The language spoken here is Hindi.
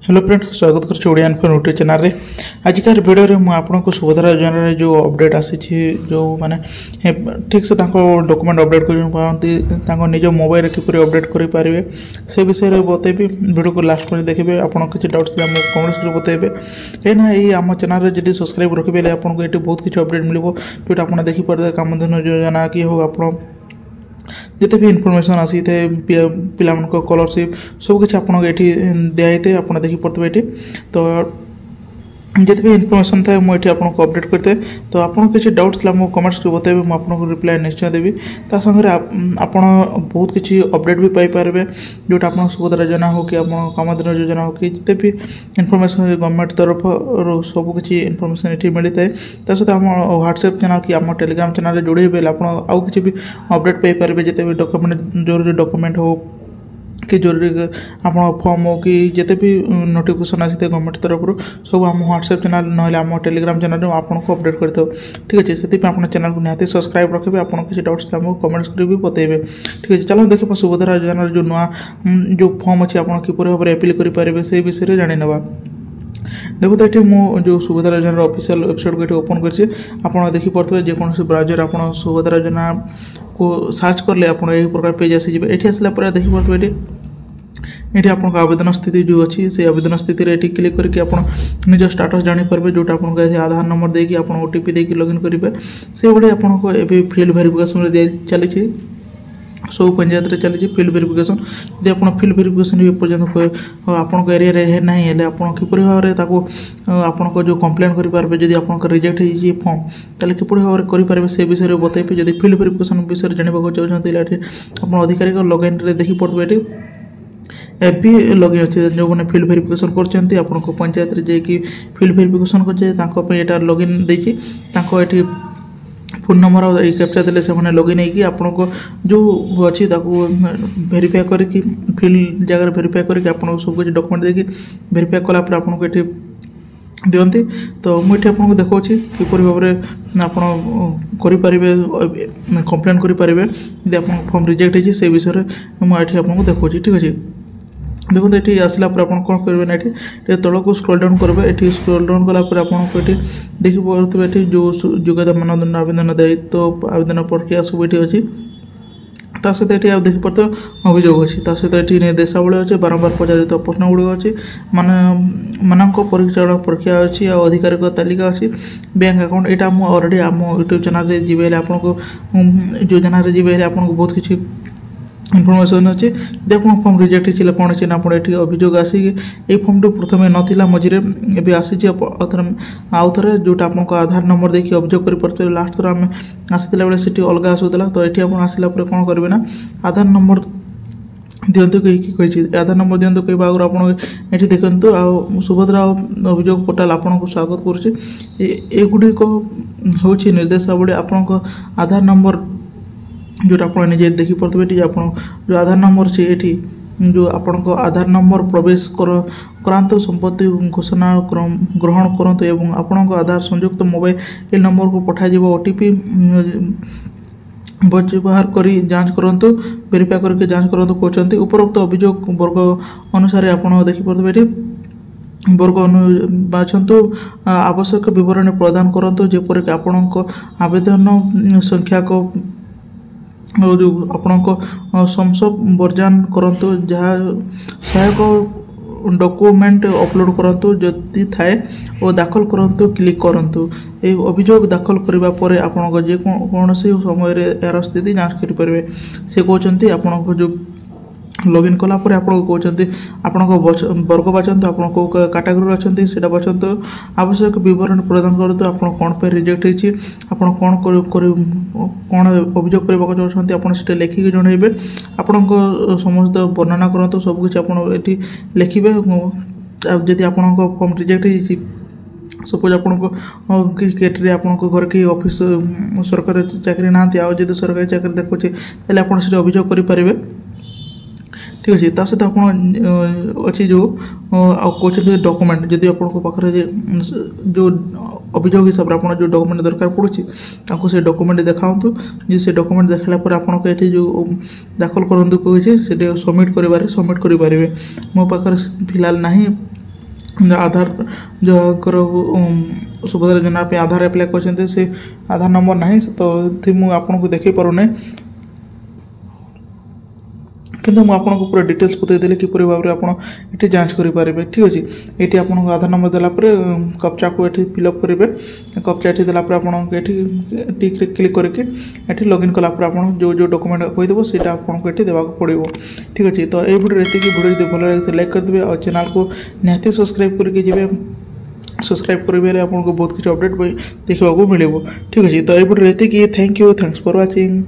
हेलो फ्रेंड, स्वागत कर ओडिया इन्फो यूट्यूब चैनल रे। आजिकार वीडियो रे मुझे आपको सुभद्रा योजना रे जो अपडेट आसी जो माने ठीक से डॉक्यूमेंट अपडेट कर निज मोबाइल किपर अपडेट करेंगे से विषय में बतेबी। वीडियो को लास्ट में देखिए। आपको किसी डाउट थे कमेंट्स कर बतेबे। कहीं ये आम चैनल में जब सब्सक्राइब रखिए आपको ये बहुत किसी अपडेट मिले जो आप देखिपारे कामधेनु योजना कि हो आप जिते भी इनफॉरमेशन आसी थे पिला स्कॉलरशिप सब कुछ आपको ये दिखाई आप देखिपे ये तो जिते भी इनफॉरमेशन था मुझे आपको अपडेट करते तो आपको किसी डाउट्स था मुझे कमेंट्स को बताइए मुझे आपको रिप्लाई निश्चय देवी। ता संगे आप बहुत किसी अपडेट भी पाइपर जोटा आप सुभद्रा योजना हो कि कामधेनु योजना हो कि जिते भी इनफॉरमेशन गवर्नमेंट तरफ सब किसी इनफॉरमेशन ये मिलता है। ता सहित आम व्हाट्सएप चैनल कि आम टेलीग्राम चैनल जोड़े आप आउ किसी भी अपडेट पाइपर जिते भी डॉक्यूमेंट जरूरी डॉक्यूमेंट हो कि जरूरी आप फॉर्म हो कि जिते भी नोटिफिकेशन आसी गवर्नमेंट तरफ सब आम व्हाट्सएप चैनल ना आम टेलीग्राम चैनल आपको अपडेट करते ठीक अच्छे से आप चैनल को निहाती सब्सक्राइब रखिए। आपको किसी डाउट्स थे आमको कमेंट्स कर भी बतेबे ठीक है। चलो देखिए सुभद्रा योजना जो नुआ जो फॉर्म अच्छे आप किपर भाव में अपील करेंगे से विषय में जानी ना। देखो तो ये मुझे सुभद्रा योजना ऑफिशियल वेबसाइट को ये ओपन कर देखिपे जेकोसी ब्राउजर आप सुभद्रा योजना को सर्च करले आप प्रकार पेज आसीजे। ये आसला देखिपे ये आपको आवेदन स्थिति जो अच्छी से आवेदन स्थिति रे क्लिक करके आप निज स्टाटस जानीपारे जोटा आपको आधार नंबर देकी आप ओटीपी देकी लॉगिन करेंगे से भाई आपको ये फील्ड वेरिफिकेशन चली सब पंचायत रे चली फील्ड वेरिफिकेशन जब आप फील्ड वेरिफिकेशन एपर्तंत आपंक एरिया ना हेल्ले आप किपर भाव में आपको जो कम्प्लेन करेंगे जब आप रिजेक्ट हो फॉर्म ताले किपर भाव में करेंगे से विषय में बतेबी। जब फील्ड वेरिफिकेशन विषय जानवा चाहते आप अधिकारी लॉगिन देखिपे ये भी लगे अच्छे जो मैंने फील्ड वेरिफिकेशन कर पंचायत रे जाकि फील्ड वेरिफिकेशन कर लॉगिन देती ये फोन नंबर और कैप्चा देले से लॉगिन होगी आपको जो अच्छी वेरीफाई करके फील्ड जगह वेरीफाई करके आपको सब कुछ डॉक्यूमेंट देखिए वेरीफाई कलापर आपको ये दिखती। तो मुझे आपको देखा किपर भाव में आप कम्प्लेन करेंगे यदि आप फॉर्म रिजेक्ट होती से विषय में मुझे आपको देखा ठीक अच्छे। देखो ये आसला आप कौन करेंगे ना ये तौल को स्क्रॉल डाउन करेंगे ये स्क्रॉल डाउन कलापर आपको ये देखिपे ये जो योग्यता मानदंड आवेदन दायित्व आवेदन प्रक्रिया सब ये अच्छी ता सहित ये देखिपे अभियोग अच्छी ता सहित ये निर्देशावली अच्छे बारंबार पचारित प्रश्न गुड़िक अच्छी मान परिचालन प्रक्रिया अच्छी आ अधिकारी तालिका अच्छी बैंक अकाउंट यहाँ मुझे अलरेडी आम यूट्यूब चैनल में जी आपको योजना जी आपको बहुत किसी इनफॉरमेशन अच्छे जब आप फॉर्म रिजेक्ट होता कौन अच्छे आप ये अभियोग आसिक ये फॉर्म तो प्रथम नाला मझे ए आसी आउ थे जोटा आपको आधार नंबर देखिए अभियोग कर लास्ट थर आम आसाला बेले से अलग आसूला तो ये आप आसला कौन करेंगे ना आधार नंबर दिंतु कही आधार नंबर दिंतु कह आगे आप ये देखते आ सुभद्रा अभियोग पोर्टाल आपको स्वागत करुच्ची हूँ निर्देशावली आपको आधार नंबर जोटा आप निजे देखिपे आप जो आधार नंबर अच्छे ये जो आपको आधार नंबर प्रवेश करातु संपत्ति घोषणा ग्रहण करूँ एवं आपको आधार संयुक्त मोबाइल नंबर को पठाई ओटीपी व्यवहार करी जांच करूँ वेरीफाई करके जांच करूँ कहते उपरोक्त अभियोग वर्ग अनुसार आप देखिपे ये वर्ग बाछंतु आवश्यक विवरणी प्रदान करूँ जेपरिक आपणको आवेदन संख्या को जो आपको संसद वर्जन करूँ जहाँ सहायक डॉक्यूमेंट अपलोड करूँ जदि थाए और दाखल करूँ क्लिक करूँ ये अभियोग दाखल करने पर आपको कौन समय यार स्थिति जांच करेंगे से कहते आपको जो लॉगिन कलापर आपको कहते आपको वर्ग बाछंतु आप कैटेगरी अच्छा से बाछंतु आवश्यक विवरण प्रदान करूँ आप कौन पर रिजेक्ट होती आप कौन कौन अभियोग करने चाहते आप लिखिकी जनइबे आपको समस्त वर्णना करूँ सब किसी आप लिखे जदि आपको फॉर्म रिजेक्ट होती सपोज आपको क्रिकेट आपको घर के ऑफिस सरकारी चाकरी ना आदि सरकारी चाकरी देखुचे आप अभियोग करेंगे ठीक अच्छे। ता सहित आप अच्छी जो कहते डॉक्यूमेंट जदि पाखे जो अभियोग हिसाब से आप जो डॉक्यूमेंट दरकार पड़ूँ से डॉक्यूमेंट देखाऊँ जी से डॉक्यूमेंट देखला आपको ये जो दाखल करूँ कही से सबमिट करें मो पाखे फिलहाल ना आधार जो सुभद्रा योजना पे आधार अप्लाई कर से आधार नंबर ना तो मुझे आपको देखी पारूना किंतु मुझे आपको पूरा डिटेल्स बताइदेली किपर भाव में आप जांच करेंगे। ठीक अच्छे ये आपको आधार नंबर देलापर कपचा को ये फिलअप करेंगे। कपचा ये देलापर आपको ये टिक क्लिक करके ये लॉगिन कलापर आप जो जो डॉक्यूमेंट कहते से आपको ये देवाक पड़ो। ठीक अच्छे तो ये वीडियो ये वीडियो जो भल लगे लाइक करदे और चैनल को निहाती सब्सक्राइब करके जी सब्सक्राइब करेंगे आपको बहुत किसी अपडेट देखा मिले। ठीक अच्छे तो ये वीडियो ये thank you thanks for watching.